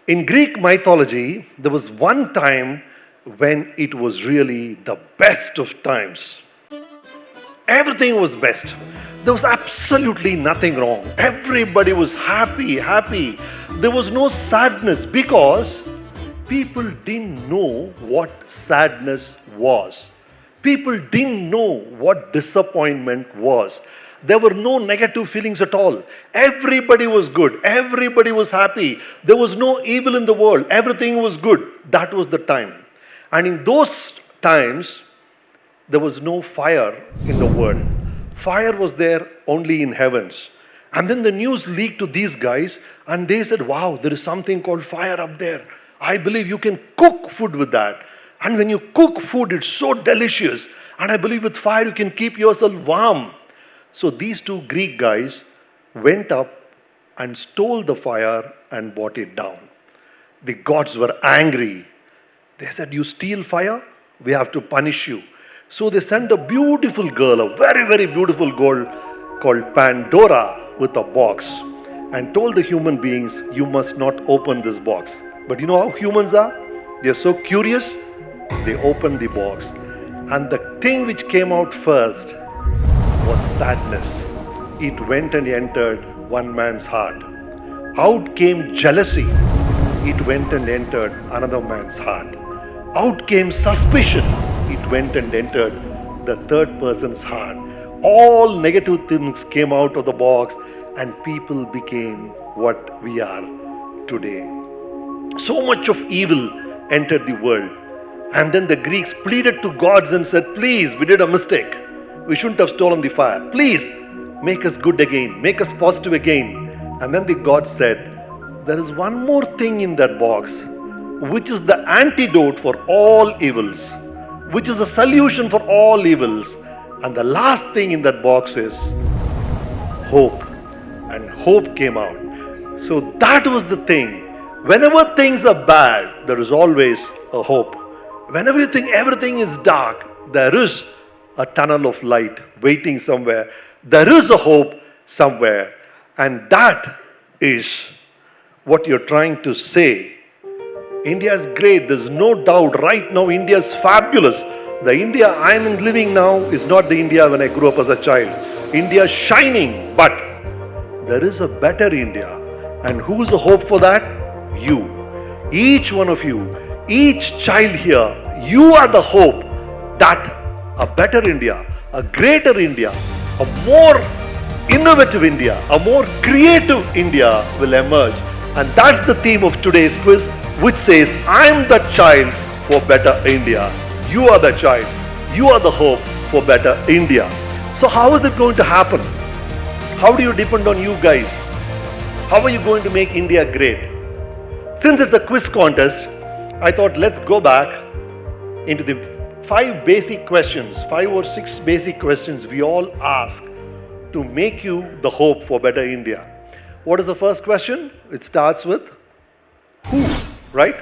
In Greek mythology, there was one time when it was really the best of times. Everything was best. There was absolutely nothing wrong. Everybody was happy, happy. There was no sadness because people didn't know what sadness was. People didn't know what disappointment was. There were no negative feelings at all. Everybody was good. Everybody was happy. There was no evil in the world. Everything was good. That was the time. And in those times, there was no fire in the world. Fire was there only in heavens. And then the news leaked to these guys and they said, wow, there is something called fire up there. I believe you can cook food with that. And when you cook food, it's so delicious. And I believe with fire, you can keep yourself warm. So these two Greek guys went up and stole the fire and brought it down. The gods were angry. They said, you steal fire? We have to punish you. So they sent a beautiful girl, a very, very beautiful girl called Pandora with a box and told the human beings, you must not open this box. But you know how humans are? They're so curious. They opened the box. And the thing which came out first was sadness. It went and entered one man's heart. Out came jealousy. It went and entered another man's heart. Out came suspicion. It went and entered the third person's heart. All negative things came out of the box and people became what we are today. So much of evil entered the world. And then the Greeks pleaded to gods and said, please, we did a mistake. We shouldn't have stolen the fire. Please, make us good again. Make us positive again. And then the gods said, there is one more thing in that box, which is the antidote for all evils, which is a solution for all evils. And the last thing in that box is hope. And hope came out. So that was the thing. Whenever things are bad, there is always a hope. Whenever you think everything is dark, there is a tunnel of light waiting somewhere. There is a hope somewhere. And that is what you're trying to say. India is great. There's no doubt. Right now, India is fabulous. The India I'm living now is not the India when I grew up as a child. India is shining, but there is a better India. And who's the hope for that? You. Each one of you, each child here, you are the hope that a better India, a greater India, a more innovative India, a more creative India will emerge. And that's the theme of today's quiz, which says, I'm the child for better India. You are the child. You are the hope for better India. So how is it going to happen? How do you depend on you guys? How are you going to make India great? Since it's a quiz contest, I thought let's go back into the 5 basic questions, 5 or 6 basic questions we all ask to make you the hope for better India. What is the first question? It starts with who, right?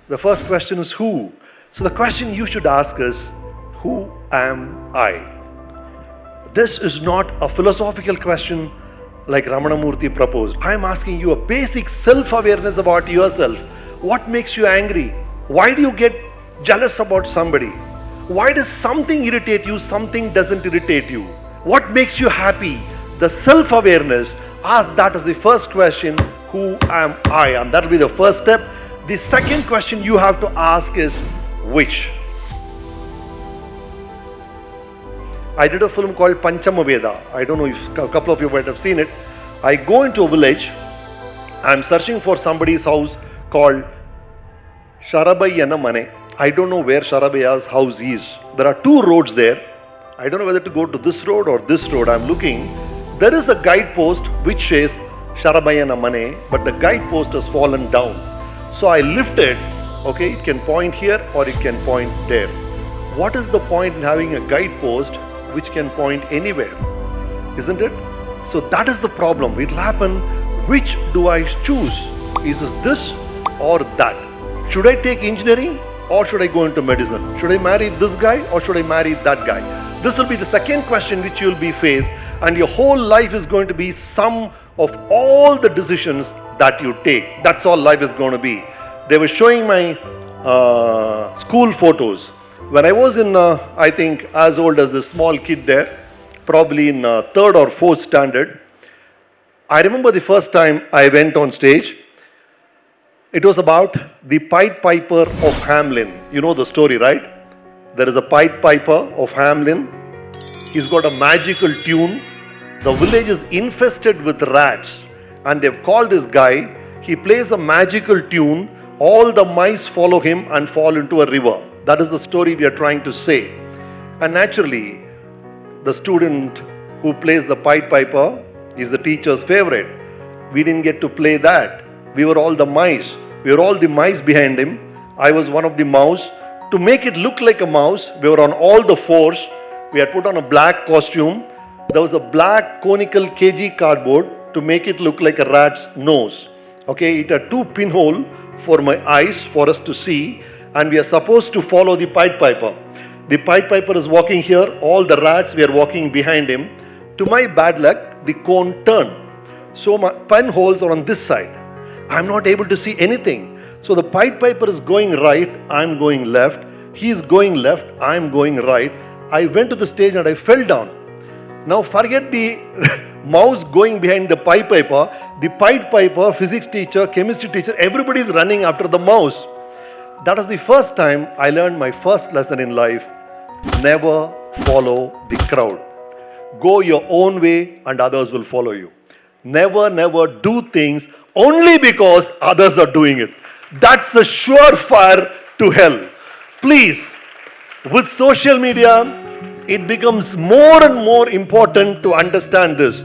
The first question is who. So the question you should ask is, who am I? This is not a philosophical question like Ramana Murthy proposed. I am asking you a basic self-awareness about yourself. What makes you angry? Why do you get jealous about somebody? Why does something irritate you, something doesn't irritate you? What makes you happy? The self-awareness, ask that as the first question, who am I? And that will be the first step. The second question you have to ask is, which? I did a film called Panchamaveda. I don't know if a couple of you might have seen it. I go into a village. I'm searching for somebody's house called Sharabayyana Mane. I don't know where Sharabayya's house is. There are 2 roads there. I don't know whether to go to this road or this road. I'm looking. There is a guidepost which says Sharabayyana Mane, but the guidepost has fallen down. So I lift it. Okay, it can point here or it can point there. What is the point in having a guidepost which can point anywhere? Isn't it? So that is the problem. It will happen. Which do I choose? Is it this or that? Should I take engineering or should I go into medicine? Should I marry this guy or should I marry that guy? This will be the second question which you will be faced, and your whole life is going to be some of all the decisions that you take. That's all life is going to be. They were showing my school photos. When I was in, I think, as old as this small kid there, probably in third or fourth standard, I remember the first time I went on stage. It was about the Pied Piper of Hamelin. You know the story, right? There is a Pied Piper of Hamelin. He's got a magical tune. The village is infested with rats, and they've called this guy. He plays a magical tune. All the mice follow him and fall into a river. That is the story we are trying to say. And naturally, the student who plays the Pied Piper is the teacher's favorite. We didn't get to play that. We were all the mice. We were all the mice behind him. I was one of the mouse. To make it look like a mouse, we were on all the fours. We had put on a black costume. There was a black conical kg cardboard to make it look like a rat's nose. Okay, it had two pinhole for my eyes for us to see, and we are supposed to follow the Pied Piper. The Pied Piper is walking here, all the rats, we are walking behind him. To my bad luck, the cone turned. So my pinholes are on this side. I'm not able to see anything. So the Pied Piper is going right, I'm going left. He's going left, I'm going right. I went to the stage and I fell down. Now forget the mouse going behind the Pied Piper. The Pied Piper, physics teacher, chemistry teacher, everybody is running after the mouse. That was the first time I learned my first lesson in life. Never follow the crowd. Go your own way and others will follow you. Never do things only because others are doing it. That's the surefire to hell. Please, with social media, it becomes more and more important to understand this.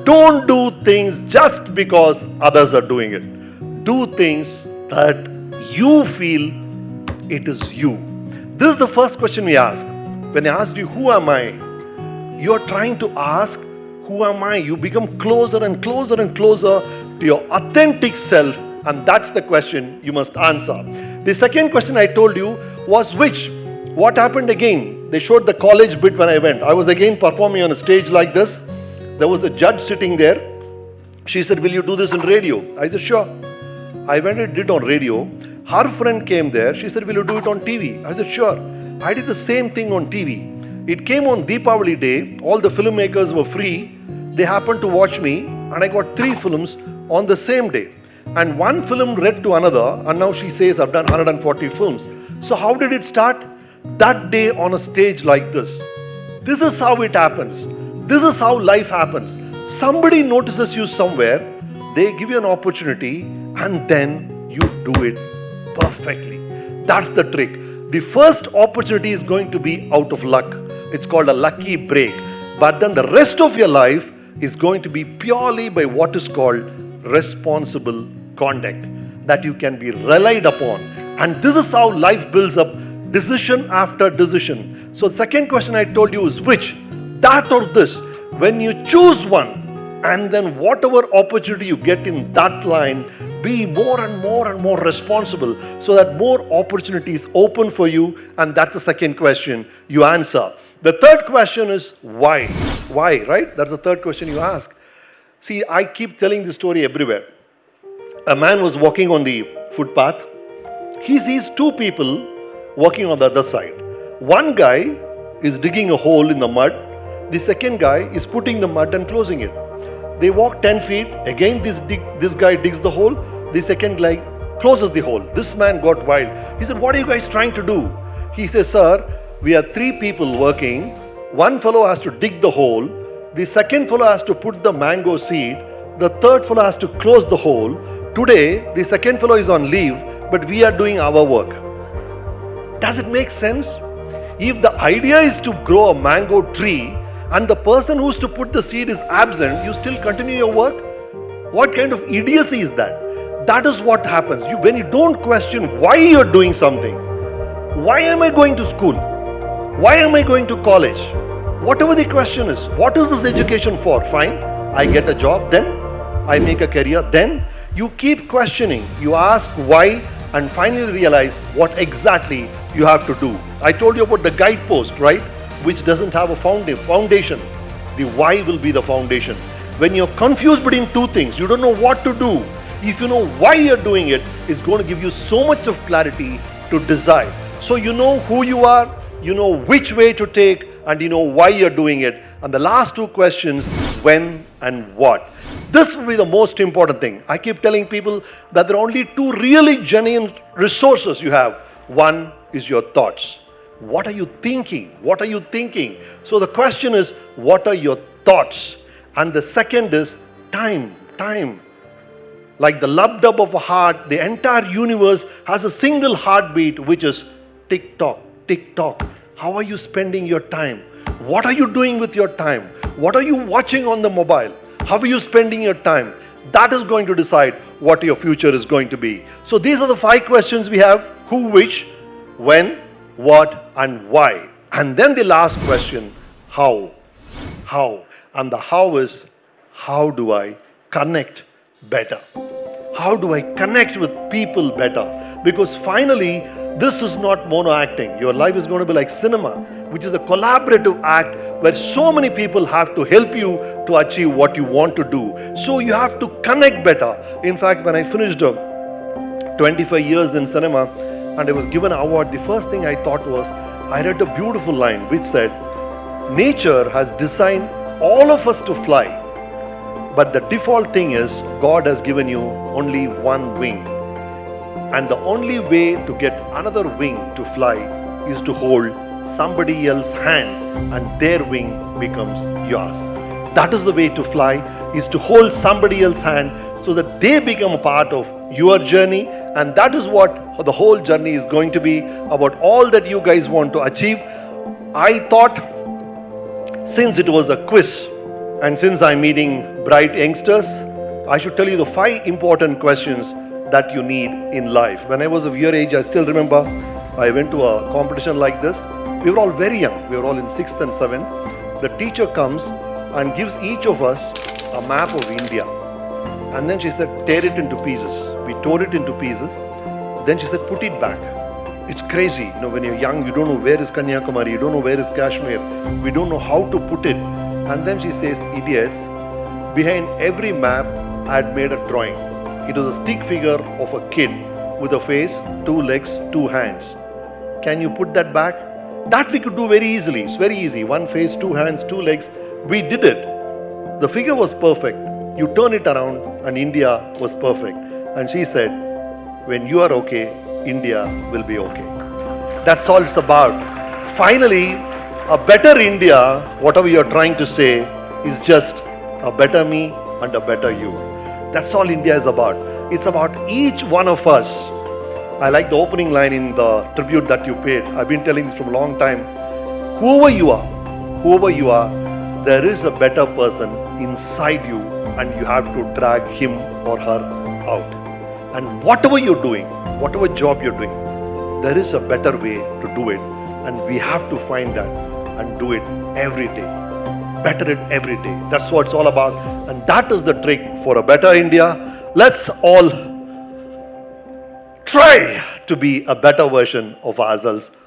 Don't do things just because others are doing it. Do things that you feel it is you. This is the first question we ask. When I asked you, who am I? You're trying to ask, who am I? You become closer and closer and closer to your authentic self, and that's the question you must answer. The second question I told you was which? What happened again? They showed the college bit when I went. I was again performing on a stage like this. There was a judge sitting there. She said, will you do this in radio? I said, sure. I went and did on radio. Her friend came there. She said, will you do it on TV? I said, sure. I did the same thing on TV. It came on Deepavali day. All the filmmakers were free. They happened to watch me, and I got 3 films on the same day. And one film led to another, and now she says I've done 140 films. So how did it start? That day on a stage like this. This is how it happens. This is how life happens. Somebody notices you somewhere, they give you an opportunity, and then you do it perfectly. That's the trick. The first opportunity is going to be out of luck. It's called a lucky break. But then the rest of your life is going to be purely by what is called responsible conduct that you can be relied upon. And this is how life builds up, decision after decision. So the second question I told you is which? That or this? When you choose one, and then whatever opportunity you get in that line, be more and more responsible so that more opportunities open for you. And that's the second question you answer. The third question is why? Why, right? That's the third question you ask. See, I keep telling this story everywhere. A man was walking on the footpath. He sees 2 people walking on the other side. One guy is digging a hole in the mud. The second guy is putting the mud and closing it. They walk 10 feet. Again, this guy digs the hole. The second guy closes the hole. This man got wild. He said, what are you guys trying to do? He says, sir, we are 3 people working. One fellow has to dig the hole. The second fellow has to put the mango seed. The third fellow has to close the hole. Today, the second fellow is on leave, but we are doing our work. Does it make sense? If the idea is to grow a mango tree and the person who's to put the seed is absent, you still continue your work? What kind of idiocy is that? That is what happens. When you don't question why you're doing something. Why am I going to school? Why am I going to college? Whatever the question is, what is this education for? Fine, I get a job, then I make a career, then you keep questioning. You ask why and finally realize what exactly you have to do. I told you about the guidepost, right? Which doesn't have a foundation. The why will be the foundation. When you're confused between two things, you don't know what to do. If you know why you're doing it, it's going to give you so much of clarity to decide. So you know who you are, you know which way to take, and you know why you're doing it. And the last two questions, when and what. This will be the most important thing. I keep telling people that there are only two really genuine resources you have. One is your thoughts. What are you thinking? What are you thinking? So the question is, what are your thoughts? And the second is time. Like the lub-dub of a heart, the entire universe has a single heartbeat, which is tick-tock, tick-tock. How are you spending your time? What are you doing with your time? What are you watching on the mobile? How are you spending your time? That is going to decide what your future is going to be. So these are the 5 questions we have: who, which, when, what, and why. And then the last question, how. How. And the how is, how do I connect better? How do I connect with people better? Because finally, this is not mono acting. Your life is going to be like cinema, which is a collaborative act where so many people have to help you to achieve what you want to do. So you have to connect better. In fact, when I finished 25 years in cinema and I was given an award, the first thing I thought was, I read a beautiful line which said, nature has designed all of us to fly. But the default thing is, God has given you only one wing. And the only way to get another wing to fly is to hold somebody else's hand, and their wing becomes yours. That is the way to fly, is to hold somebody else's hand so that they become a part of your journey. And that is what the whole journey is going to be about, all that you guys want to achieve. I thought, since it was a quiz, and since I'm meeting bright youngsters, I should tell you the 5 important questions that you need in life. When I was of your age, I still remember I went to a competition like this. We were all very young. We were all in 6th and 7th. The teacher comes and gives each of us a map of India. And then she said, tear it into pieces. We tore it into pieces. Then she said, put it back. It's crazy. When you're young, you don't know where is Kanyakumari, you don't know where is Kashmir. We don't know how to put it. And then she says, idiots, behind every map I had made a drawing. It was a stick figure of a kid with a face, 2 legs, 2 hands. Can you put that back? That we could do very easily. It's very easy. 1 face, 2 hands, 2 legs. We did it. The figure was perfect. You turn it around and India was perfect. And she said, when you are okay, India will be okay. That's all it's about. Finally, a better India, whatever you're trying to say, is just a better me and a better you. That's all India is about. It's about each one of us. I like the opening line in the tribute that you paid. I've been telling this from a long time. Whoever you are, there is a better person inside you, and you have to drag him or her out. And whatever you're doing, whatever job you're doing, there is a better way to do it. And we have to find that and do it every day. Better it every day. That's what it's all about. And that is the trick for a better India. Let's all try to be a better version of ourselves.